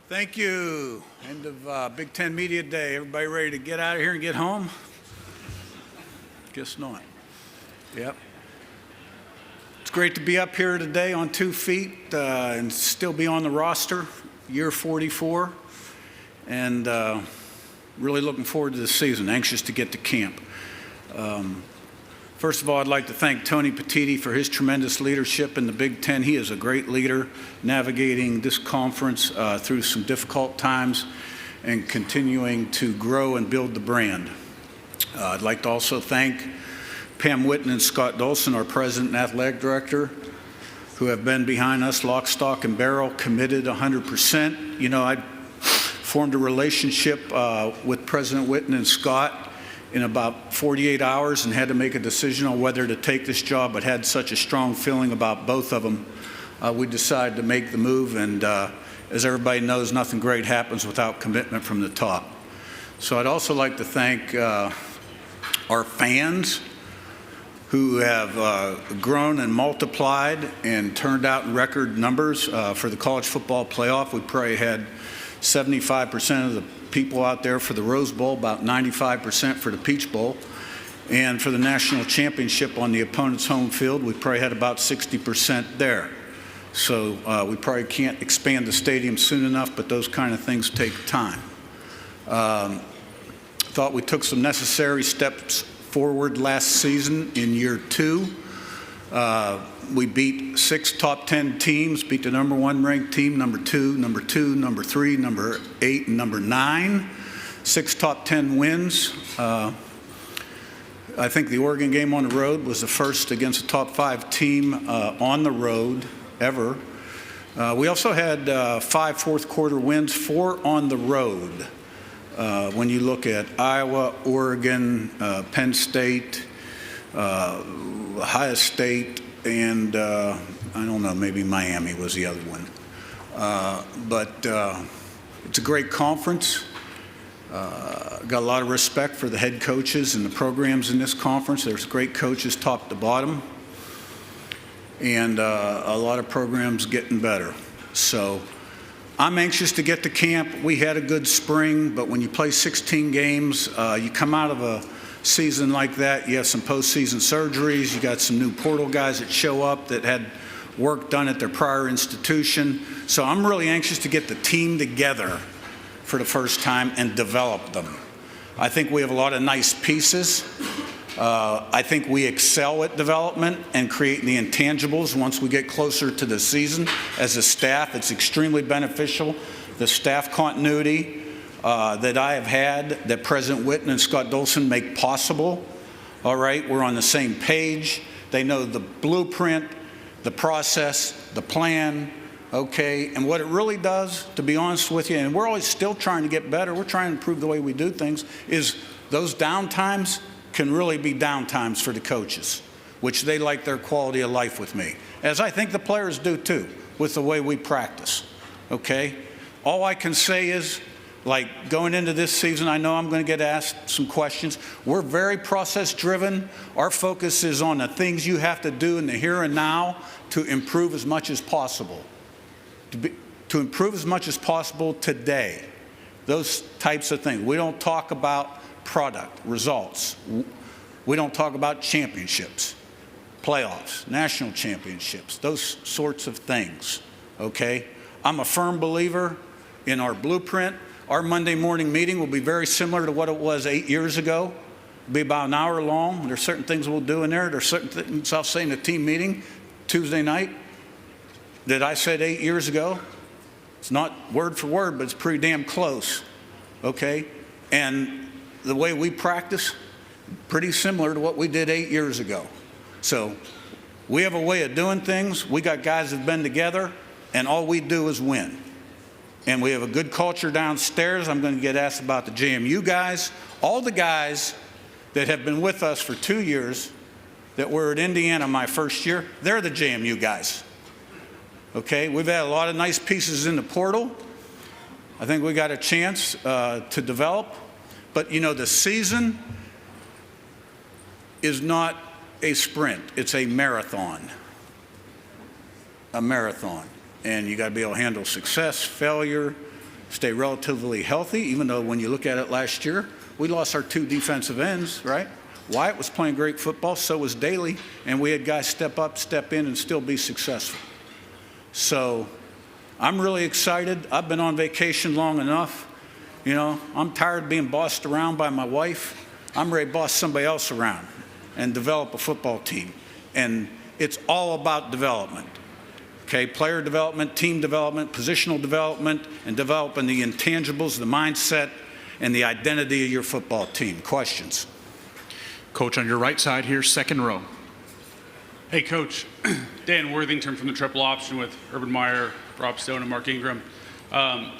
Thank you. End of Big Ten Media Day. Everybody ready to get out of here and get home? Guess not. Yep. It's great to be up here today on 2 feet and still be on the roster, year 44, and really looking forward to the season, anxious to get to camp. First of all, I'd like to thank Tony Petitti for his tremendous leadership in the Big Ten. He is a great leader navigating this conference through some difficult times and continuing to grow and build the brand. I'd like to also thank Pam Whitten and Scott Dolson, our president and athletic director, who have been behind us lock, stock, and barrel, committed 100%. You know, I formed a relationship with President Whitten and Scott in about 48 hours and had to make a decision on whether to take this job, but had such a strong feeling about both of them. We decided to make the move, and as everybody knows, nothing great happens without commitment from the top. So I'd also like to thank our fans who have grown and multiplied and turned out in record numbers for the college football playoff. We probably had 75% of the people out there for the Rose Bowl, about 95% for the Peach Bowl. And for the national championship on the opponent's home field, we probably had about 60% there. So we probably can't expand the stadium soon enough, but those kind of things take time. Thought we took some necessary steps forward last season in year 2. We beat 6 top 10 teams, beat the number 1 ranked team, number 2, number 3, number 8, and number 9. 6 top 10 wins. I think the Oregon game on the road was the first against a top 5 team on the road ever. We also had 5 fourth quarter wins, 4 on the road. When you look at Iowa, Oregon, Penn State, Ohio State, and I don't know, maybe Miami was the other one. But it's a great conference. Got a lot of respect for the head coaches and the programs in this conference. There's great coaches top to bottom, and a lot of programs getting better. So I'm anxious to get to camp. We had a good spring, but when you play 16 games, you come out of a season like that, you have some postseason surgeries, you got some new portal guys that show up that had work done at their prior institution. So I'm really anxious to get the team together for the first time and develop them. I think we have a lot of nice pieces. I think we excel at development and creating the intangibles once we get closer to the season. As a staff, it's extremely beneficial. The staff continuity that I have had, that President Whitten and Scott Dolson make possible. All right, we're on the same page. They know the blueprint, the process, the plan, okay? And what it really does, to be honest with you, and we're always still trying to get better, we're trying to improve the way we do things, is those downtimes can really be downtimes for the coaches, which they like their quality of life with me, as I think the players do too, with the way we practice, okay? All I can say is, like going into this season, I know I'm going to get asked some questions. We're very process-driven. Our focus is on the things you have to do in the here and now to improve as much as possible. To improve as much as possible today. Those types of things. We don't talk about product, results. We don't talk about championships, playoffs, national championships, those sorts of things, okay? I'm a firm believer in our blueprint. Our Monday morning meeting will be very similar to what it was 8 years ago. It'll be about an hour long. There's certain things we'll do in there. There's certain things I'll say in the team meeting Tuesday night that I said 8 years ago. It's not word for word, but it's pretty damn close, okay? And the way we practice, pretty similar to what we did 8 years ago. So we have a way of doing things. We got guys that have been together, and all we do is win. And we have a good culture downstairs. I'm going to get asked about the JMU guys. All the guys that have been with us for 2 years that were at Indiana my first year, they're the JMU guys. Okay, we've had a lot of nice pieces in the portal. I think we got a chance to develop. But, you know, the season is not a sprint. It's a marathon. A marathon. And you got to be able to handle success, failure, stay relatively healthy, even though when you look at it last year, we lost our 2 defensive ends, right? Wyatt was playing great football, so was Daly, and we had guys step up, step in, and still be successful. So I'm really excited. I've been on vacation long enough. You know, I'm tired of being bossed around by my wife. I'm ready to boss somebody else around and develop a football team. And it's all about development. Okay, player development, team development, positional development, and developing the intangibles, the mindset, and the identity of your football team. Questions? Coach, on your right side here, second row. Hey, Coach. Dan Worthington from the Triple Option with Urban Meyer, Rob Stone, and Mark Ingram.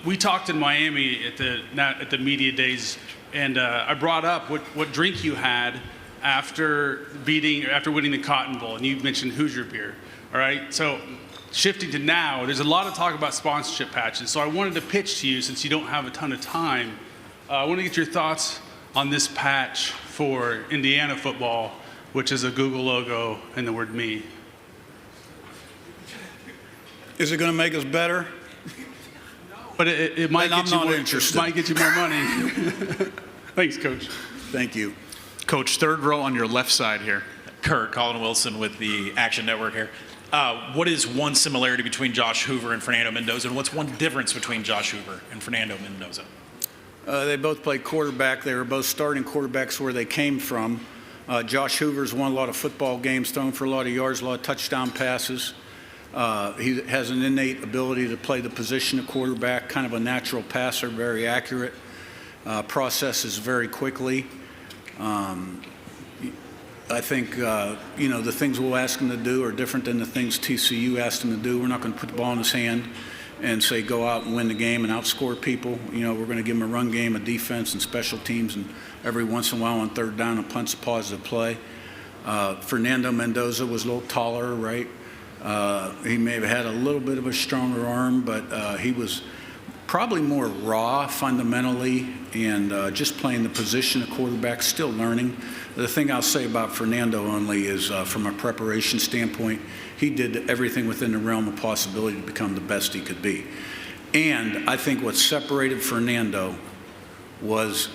We talked in Miami at the media days, and I brought up what drink you had after winning the Cotton Bowl, and you mentioned Hoosier beer. All right, so shifting to now, there's a lot of talk about sponsorship patches. So I wanted to pitch to you, since you don't have a ton of time. I want to get your thoughts on this patch for Indiana football, which is a Google logo and the word me. Is it going to make us better? But it might get you more, interested. It might get you more money. Thanks, Coach. Thank you. Coach, third row on your left side here. Curt, Colin Wilson with the Action Network here. What is one similarity between Josh Hoover and Fernando Mendoza, and what's one difference between Josh Hoover and Fernando Mendoza? They both played quarterback. They were both starting quarterbacks where they came from. Josh Hoover's won a lot of football games, thrown for a lot of yards, a lot of touchdown passes. He has an innate ability to play the position of quarterback, kind of a natural passer, very accurate, processes very quickly. I think, the things we'll ask him to do are different than the things TCU asked him to do. We're not going to put the ball in his hand and say go out and win the game and outscore people. You know, we're going to give him a run game, a defense, and special teams, and every once in a while on third down, a punt's a positive play. Fernando Mendoza was a little taller, right? He may have had a little bit of a stronger arm, but he was probably more raw fundamentally and just playing the position of quarterback, still learning. The thing I'll say about Fernando only is from a preparation standpoint, he did everything within the realm of possibility to become the best he could be. And I think what separated Fernando was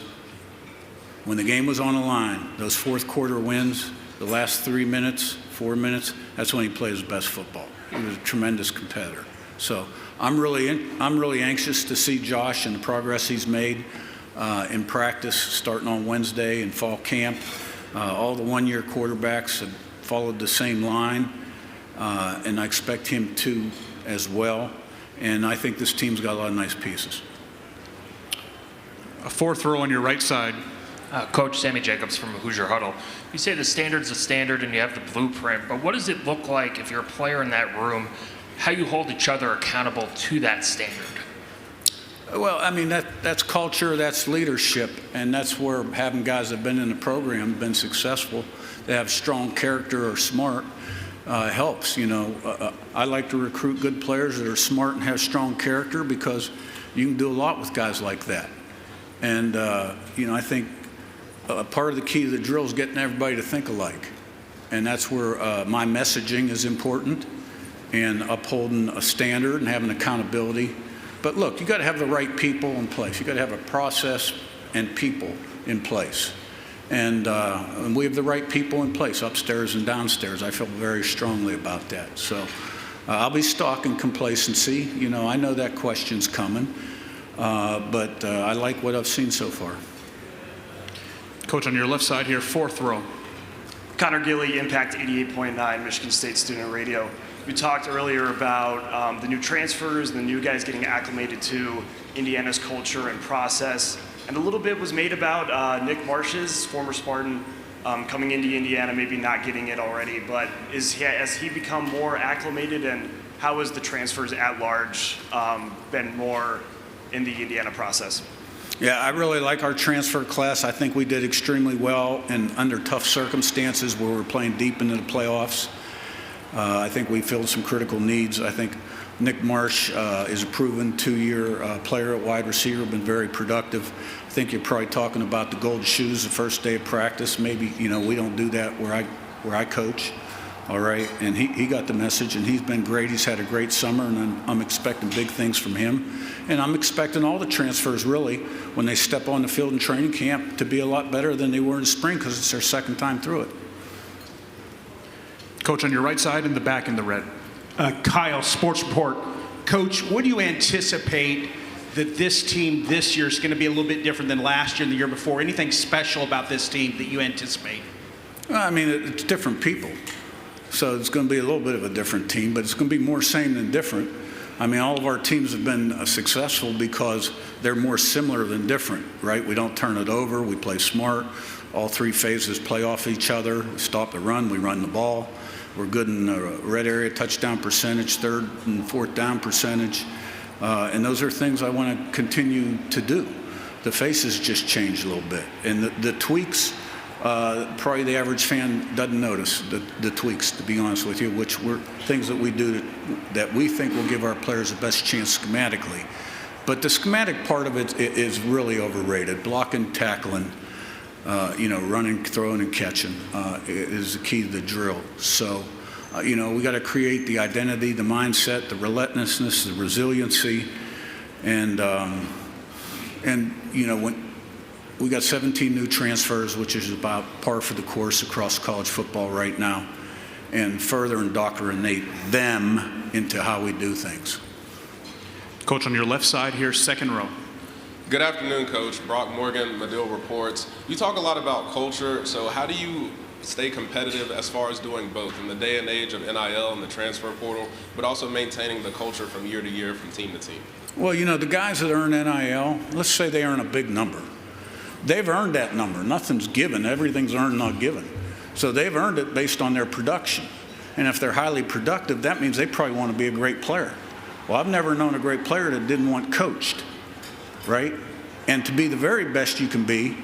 when the game was on the line, those fourth quarter wins, the last 3 minutes, 4 minutes, that's when he played his best football. He was a tremendous competitor. So I'm really anxious to see Josh and the progress he's made in practice starting on Wednesday in fall camp. All the one-year quarterbacks have followed the same line, and I expect him to as well. And I think this team's got a lot of nice pieces. A fourth row on your right side. Coach Sammy Jacobs from Hoosier Huddle. You say the standard's a standard and you have the blueprint, but what does it look like if you're a player in that room, how you hold each other accountable to that standard? Well, I mean, that's culture, that's leadership, and that's where having guys that have been in the program, been successful, that have strong character or smart, helps. You know, I like to recruit good players that are smart and have strong character because you can do a lot with guys like that. And, I think part of the key to the drill is getting everybody to think alike. And that's where my messaging is important and upholding a standard and having accountability. But look, you got to have the right people in place. You got to have a process and people in place. And we have the right people in place upstairs and downstairs. I feel very strongly about that. So I'll be stalking complacency. You know, I know that question's coming. But I like what I've seen so far. Coach, on your left side here, fourth row. Connor Gilley, Impact 88.9, Michigan State Student Radio. We talked earlier about the new transfers, the new guys getting acclimated to Indiana's culture and process. And a little bit was made about Nick Marsh's, former Spartan, coming into Indiana, maybe not getting it already. But has he become more acclimated, and how has the transfers at large been more in the Indiana process? Yeah, I really like our transfer class. I think we did extremely well and under tough circumstances where we're playing deep into the playoffs. I think we filled some critical needs. I think Nick Marsh is a proven two-year player at wide receiver, been very productive. I think you're probably talking about the gold shoes the first day of practice. Maybe, we don't do that where I coach. all right? And he got the message, and he's been great. He's had a great summer, and I'm expecting big things from him. And I'm expecting all the transfers, really, when they step on the field in training camp, to be a lot better than they were in spring because it's their second time through it. Coach, on your right side in the back in the red. Kyle, Sports Report. Coach, what do you anticipate that this team this year is going to be a little bit different than last year and the year before? Anything special about this team that you anticipate? Well, I mean, it's different people. So it's going to be a little bit of a different team, but it's going to be more same than different. I mean, all of our teams have been successful because they're more similar than different, right? We don't turn it over. We play smart. All three phases play off each other. We stop the run. We run the ball. We're good in the red area touchdown percentage, third and fourth down percentage. And those are things I want to continue to do. The faces just change a little bit. And the tweaks, probably the average fan doesn't notice the tweaks, to be honest with you, which were things that we do that we think will give our players the best chance schematically. But the schematic part of it is really overrated. Blocking, tackling, running, throwing, and catching is the key to the drill. So, we got to create the identity, the mindset, the relentlessness, the resiliency, and when we got 17 new transfers, which is about par for the course across college football right now, and further indoctrinate them into how we do things. Coach, on your left side here, second row. Good afternoon, Coach. Brock Morgan, Medill Reports. You talk a lot about culture, so how do you stay competitive as far as doing both in the day and age of NIL and the transfer portal, but also maintaining the culture from year to year, from team to team? Well, the guys that earn NIL, let's say they earn a big number. They've earned that number. Nothing's given. Everything's earned, not given. So they've earned it based on their production. And if they're highly productive, that means they probably want to be a great player. Well, I've never known a great player that didn't want coached, right? And to be the very best you can be,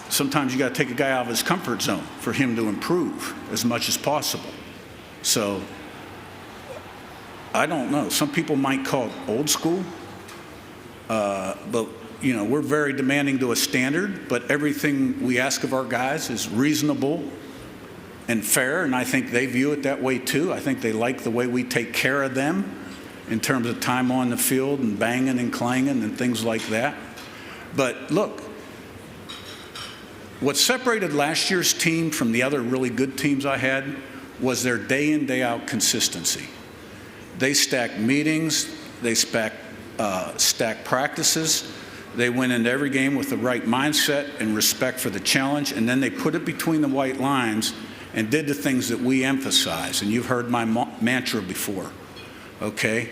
sometimes you got to take a guy out of his comfort zone for him to improve as much as possible. So I don't know. Some people might call it old school, but we're very demanding to a standard, but everything we ask of our guys is reasonable and fair, and I think they view it that way too. I think they like the way we take care of them in terms of time on the field and banging and clanging and things like that. But look, what separated last year's team from the other really good teams I had was their day in, day out consistency. They stacked meetings, they stacked practices, they went into every game with the right mindset and respect for the challenge, and then they put it between the white lines and did the things that we emphasize. And you've heard my mantra before, okay?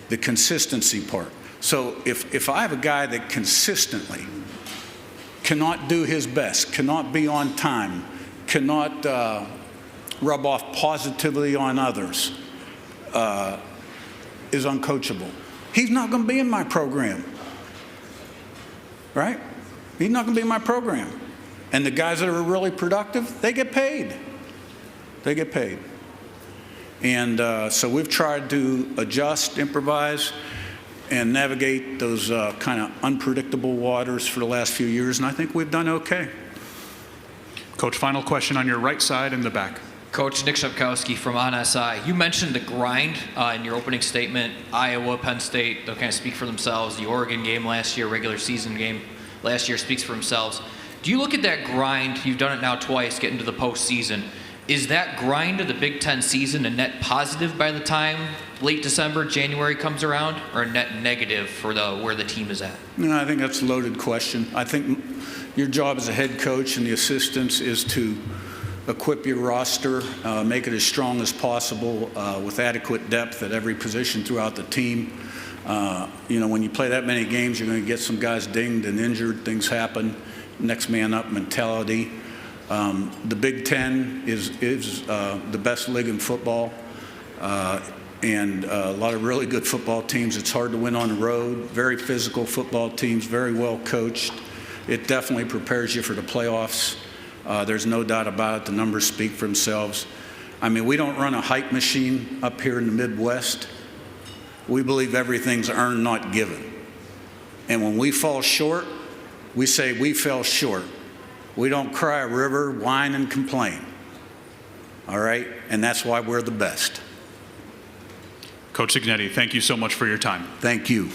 The consistency part. So if I have a guy that consistently cannot do his best, cannot be on time, cannot rub off positively on others, is uncoachable, he's not going to be in my program. Right? He's not going to be in my program. And the guys that are really productive, they get paid. They get paid. And so we've tried to adjust, improvise, and navigate those kind of unpredictable waters for the last few years, and I think we've done okay. Coach, final question on your right side in the back. Coach, Nick Shepkowski from OnSI. You mentioned the grind in your opening statement. Iowa, Penn State, they'll kind of speak for themselves. The Oregon game last year, regular season game last year, speaks for themselves. Do you look at that grind? You've done it now twice, getting to the postseason. Is that grind of the Big Ten season a net positive by the time late December, January comes around, or a net negative for where the team is at? No, I think that's a loaded question. I think your job as a head coach and the assistants is to equip your roster, make it as strong as possible with adequate depth at every position throughout the team. When you play that many games, you're going to get some guys dinged and injured. Things happen. Next man up mentality. The Big Ten is the best league in football, and a lot of really good football teams. It's hard to win on the road. Very physical football teams, very well coached. It definitely prepares you for the playoffs. There's no doubt about it. The numbers speak for themselves. I mean, we don't run a hype machine up here in the Midwest. We believe everything's earned, not given. And when we fall short, we say we fell short. We don't cry a river, whine, and complain. all right? And that's why we're the best. Coach Cignetti, thank you so much for your time. Thank you.